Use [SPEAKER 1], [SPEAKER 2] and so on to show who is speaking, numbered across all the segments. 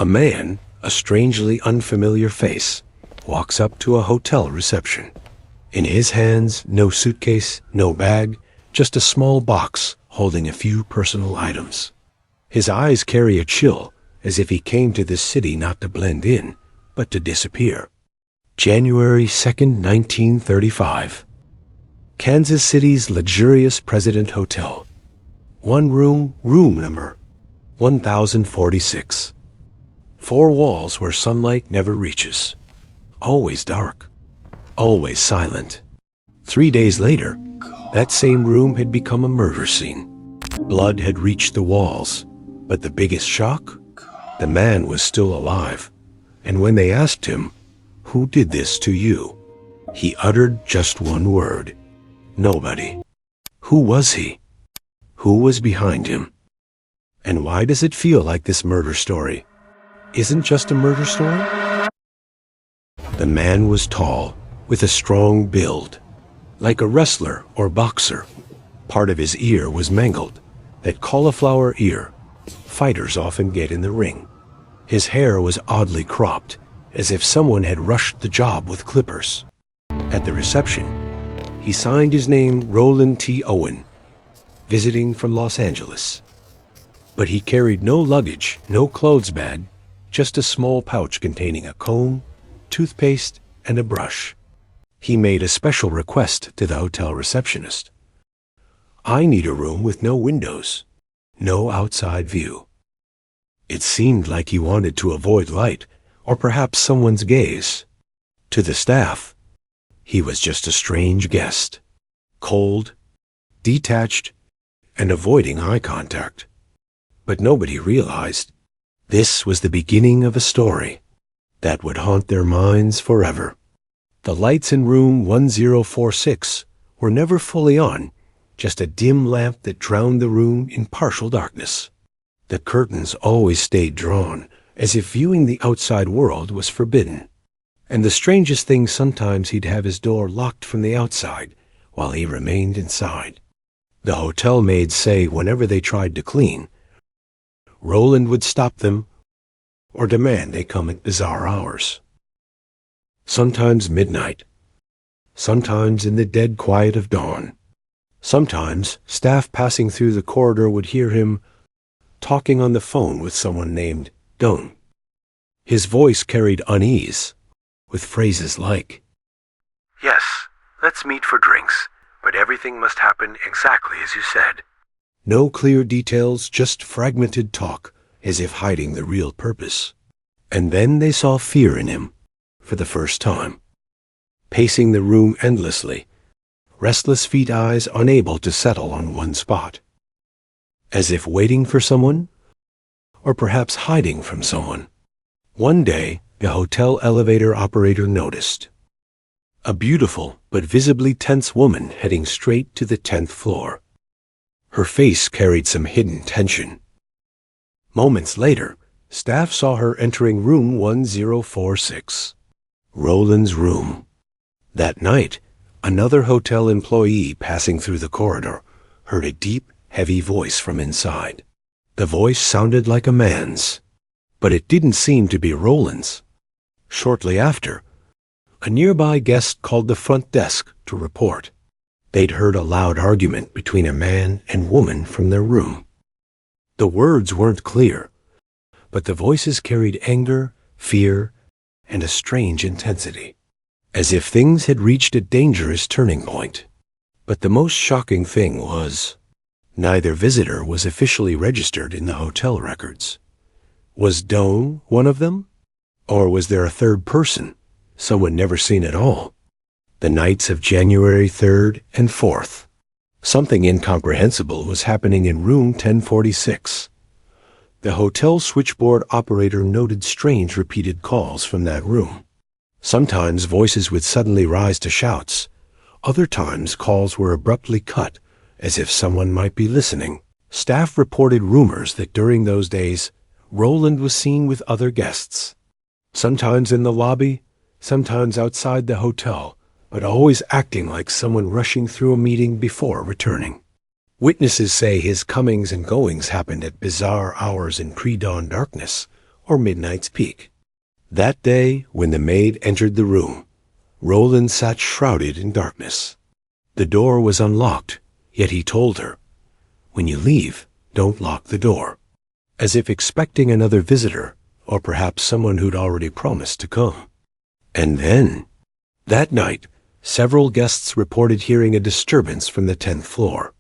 [SPEAKER 1] A man, a strangely unfamiliar face, walks up to a hotel reception. In his hands, no suitcase, no bag, just a small box holding a few personal items. His eyes carry a chill, as if he came to this city not to blend in, but to disappear. January 2nd, 1935. Kansas City's luxurious President Hotel. One room, room number 1046. 4 walls where sunlight never reaches. Always dark. Always silent. 3 days later, that same room had become a murder scene. Blood had reached the walls, but the biggest shock? The man was still alive. And when they asked him, "Who did this to you?" he uttered just one word. Nobody. Who was he? Who was behind him? And why does it feel like this murder story isn't just a murder story? The man was tall, with a strong build. Like a wrestler or boxer. Part of his ear was mangled. That cauliflower ear fighters often get in the ring. His hair was oddly cropped, as if someone had rushed the job with clippers. At the reception, he signed his name Roland T. Owen, visiting from Los Angeles. But he carried no luggage, no clothes bag, just a small pouch containing a comb, toothpaste, and a brush. He made a special request to the hotel receptionist. "I need a room with no windows, no outside view." It seemed like he wanted to avoid light, or perhaps someone's gaze. To the staff, he was just a strange guest, cold, detached, and avoiding eye contact. But nobody realized this was the beginning of a story that would haunt their minds forever. The lights in room 1046 were never fully on, just a dim lamp that drowned the room in partial darkness. The curtains always stayed drawn, as if viewing the outside world was forbidden. And the strangest thing, sometimes he'd have his door locked from the outside while he remained inside. The hotel maids say whenever they tried to clean, Roland would stop them or demand they come at bizarre hours. Sometimes midnight, sometimes in the dead quiet of dawn. Sometimes staff passing through the corridor would hear him talking on the phone with someone named Don. His voice carried unease, with phrases like, "Yes, let's meet for drinks, but everything must happen exactly as you said." No clear details, just fragmented talk, as if hiding the real purpose. And then they saw fear in him, for the first time. Pacing the room endlessly, restless feet, eyes unable to settle on one spot. As if waiting for someone, or perhaps hiding from someone. One day, the hotel elevator operator noticed a beautiful but visibly tense woman heading straight to the 10th floor. Her face carried some hidden tension. Moments later, staff saw her entering room 1046, Roland's room. That night, another hotel employee passing through the corridor heard a deep, heavy voice from inside. The voice sounded like a man's, but it didn't seem to be Roland's. Shortly after, a nearby guest called the front desk to report. They'd heard a loud argument between a man and woman from their room. The words weren't clear, but the voices carried anger, fear, and a strange intensity, as if things had reached a dangerous turning point. But the most shocking thing was, neither visitor was officially registered in the hotel records. Was Doan one of them? Or was there a third person, someone never seen at all? The nights of January 3rd and 4th. Something incomprehensible was happening in room 1046. The hotel switchboard operator noted strange repeated calls from that room. Sometimes voices would suddenly rise to shouts. Other times calls were abruptly cut, as if someone might be listening. Staff reported rumors that during those days, Roland was seen with other guests. Sometimes in the lobby, sometimes outside the hotel, but always acting like someone rushing through a meeting before returning. Witnesses say his comings and goings happened at bizarre hours in pre-dawn darkness, or midnight's peak. That day, when the maid entered the room, Roland sat shrouded in darkness. The door was unlocked, yet he told her, "When you leave, don't lock the door," as if expecting another visitor, or perhaps someone who'd already promised to come. And then, that night, several guests reported hearing a disturbance from the 10th floor.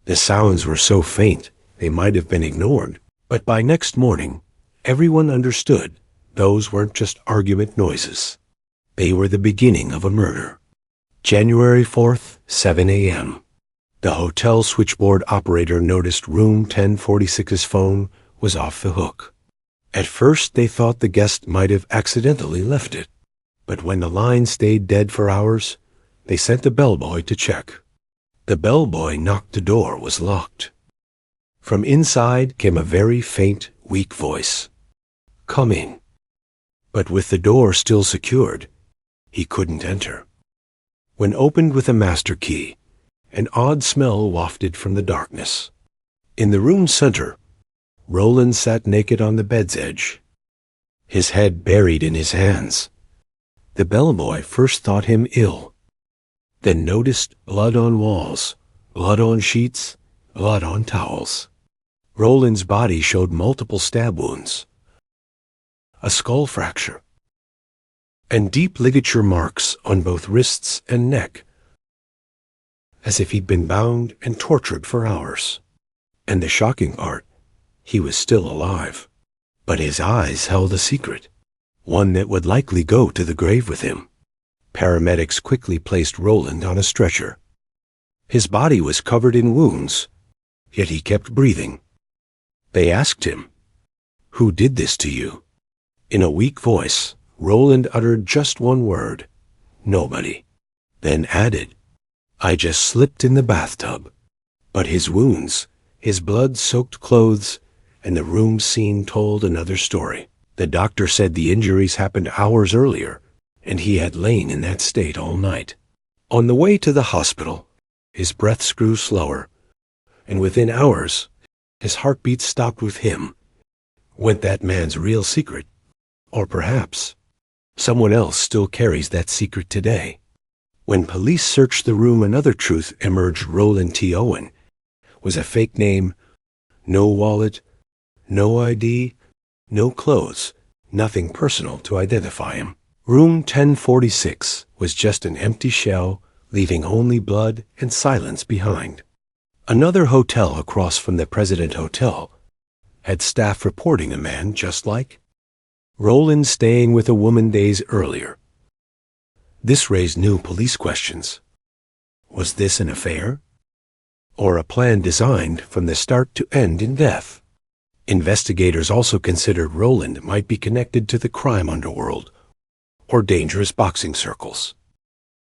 [SPEAKER 1] The sounds were so faint they might have been ignored, but by next morning, everyone understood those weren't just argument noises. They were the beginning of a murder. January 4th, 7 a.m. The hotel switchboard operator noticed room 1046's phone was off the hook. At first, they thought the guest might have accidentally left it, but when the line stayed dead for hours, they sent the bellboy to check. The bellboy knocked the door was locked. From inside came a very faint, weak voice. "Come in." But with the door still secured, he couldn't enter. When opened with a master key, an odd smell wafted from the darkness. In the room's center, Roland sat naked on the bed's edge, his head buried in his hands. The bellboy first thought him ill, then noticed blood on walls, blood on sheets, blood on towels. Roland's body showed multiple stab wounds, a skull fracture, and deep ligature marks on both wrists and neck, as if he'd been bound and tortured for hours. And the shocking part, he was still alive. But his eyes held a secret, one that would likely go to the grave with him. Paramedics quickly placed Roland on a stretcher. His body was covered in wounds, yet he kept breathing. They asked him, "Who did this to you?" In a weak voice, Roland uttered just one word, "Nobody," then added, "I just slipped in the bathtub." But his wounds, his blood-soaked clothes, and the room scene told another story. The doctor said the injuries happened hours earlier, and he had lain in that state all night. On the way to the hospital, his breaths grew slower, and within hours, his heartbeat stopped with him. Went that man's real secret? Or perhaps someone else still carries that secret today. When police searched the room, another truth emerged. Roland T. Owen was a fake name. No wallet, no ID, no clothes, nothing personal to identify him. Room 1046 was just an empty shell, leaving only blood and silence behind. Another hotel across from the President Hotel had staff reporting a man just like Roland staying with a woman days earlier. This raised new police questions. Was this an affair? Or a plan designed from the start to end in death? Investigators also considered Roland might be connected to the crime underworld or dangerous boxing circles.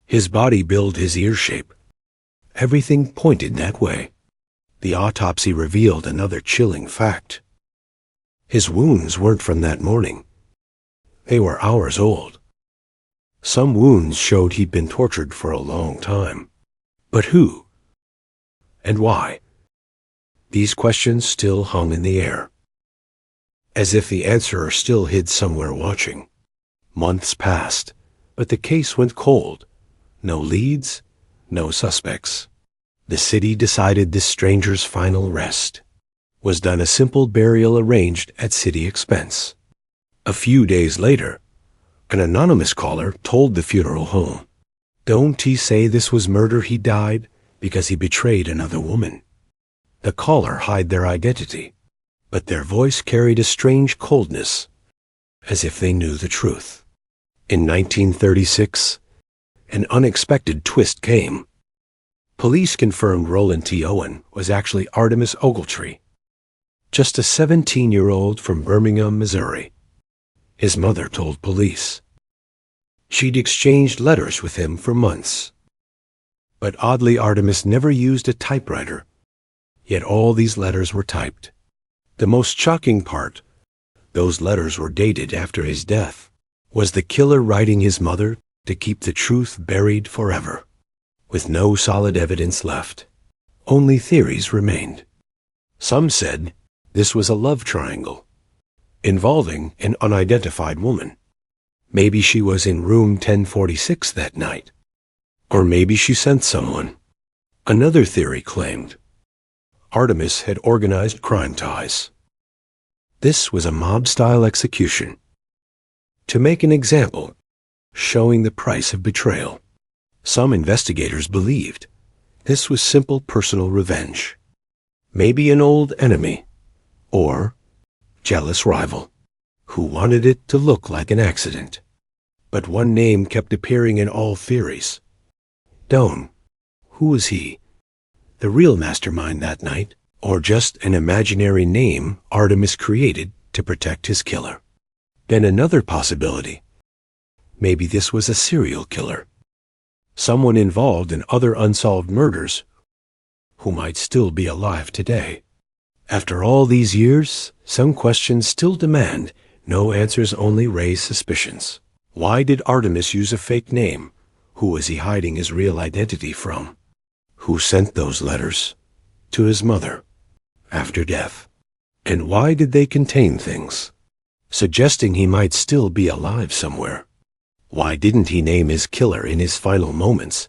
[SPEAKER 1] His body build, his ear shape, everything pointed that way. The autopsy revealed another chilling fact. His wounds weren't from that morning. They were hours old. Some wounds showed he'd been tortured for a long time. But who? And why? These questions still hung in the air, as if the answer still hid somewhere watching. Months passed, but the case went cold. No leads, no suspects. The city decided this stranger's final rest was done a simple burial arranged at city expense. A few days later, an anonymous caller told the funeral home, "Don't he say this was murder? He died because he betrayed another woman." The caller hid their identity, but their voice carried a strange coldness, as if they knew the truth. In 1936, an unexpected twist came. Police confirmed Roland T. Owen was actually Artemus Ogletree, just a 17-year-old from Birmingham, Missouri. His mother told police she'd exchanged letters with him for months. But oddly, Artemus never used a typewriter, yet all these letters were typed. The most shocking part, those letters were dated after his death. Was the killer writing his mother to keep the truth buried forever? With no solid evidence left, only theories remained. Some said this was a love triangle. involving an unidentified woman. Maybe she was in room 1046 that night. Or maybe she sent someone. Another theory claimed Artemus had organized crime ties. This was a mob-style execution. To make an example, showing the price of betrayal. Some investigators believed this was simple personal revenge. Maybe an old enemy, or jealous rival, who wanted it to look like an accident. But one name kept appearing in all theories. Doan. Who was he? The real mastermind that night, or just an imaginary name Artemus created to protect his killer? Then another possibility. Maybe this was a serial killer. Someone involved in other unsolved murders who might still be alive today. After all these years, some questions still demand no answers, only raise suspicions. Why did Artemus use a fake name? Who was he hiding his real identity from? Who sent those letters to his mother after death? And why did they contain things suggesting he might still be alive somewhere? Why didn't he name his killer in his final moments,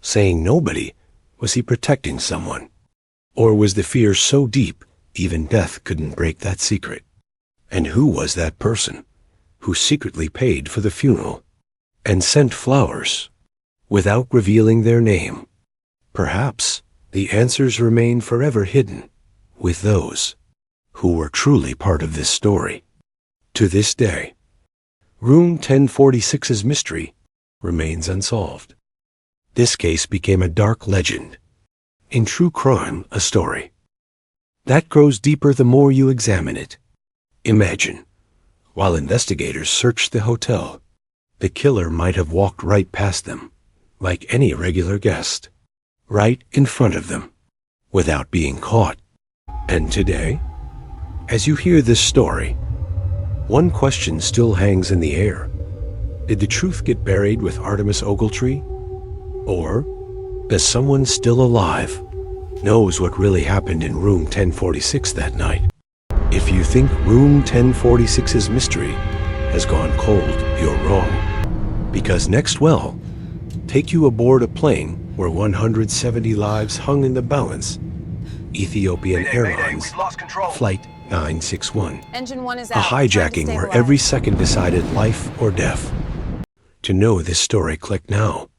[SPEAKER 1] saying nobody? Was he protecting someone? Or was the fear so deep even death couldn't break that secret? And who was that person who secretly paid for the funeral and sent flowers without revealing their name? Perhaps the answers remain forever hidden with those who were truly part of this story. To this day, Room 1046's mystery remains unsolved. This case became a dark legend. In true crime, a story that grows deeper the more you examine it. Imagine, while investigators searched the hotel, the killer might have walked right past them, like any regular guest, right in front of them, without being caught. And today, as you hear this story, one question still hangs in the air. Did the truth get buried with Artemus Ogletree? Or does someone still alive knows what really happened in room 1046 that night? If you think room 1046's mystery has gone cold, you're wrong. Because next we'll take you aboard a plane where 170 lives hung in the balance. Ethiopian Airlines Flight 961.
[SPEAKER 2] Engine 1 is
[SPEAKER 1] a
[SPEAKER 2] out.
[SPEAKER 1] hijacking where every second decided life or death. To know this story, click now.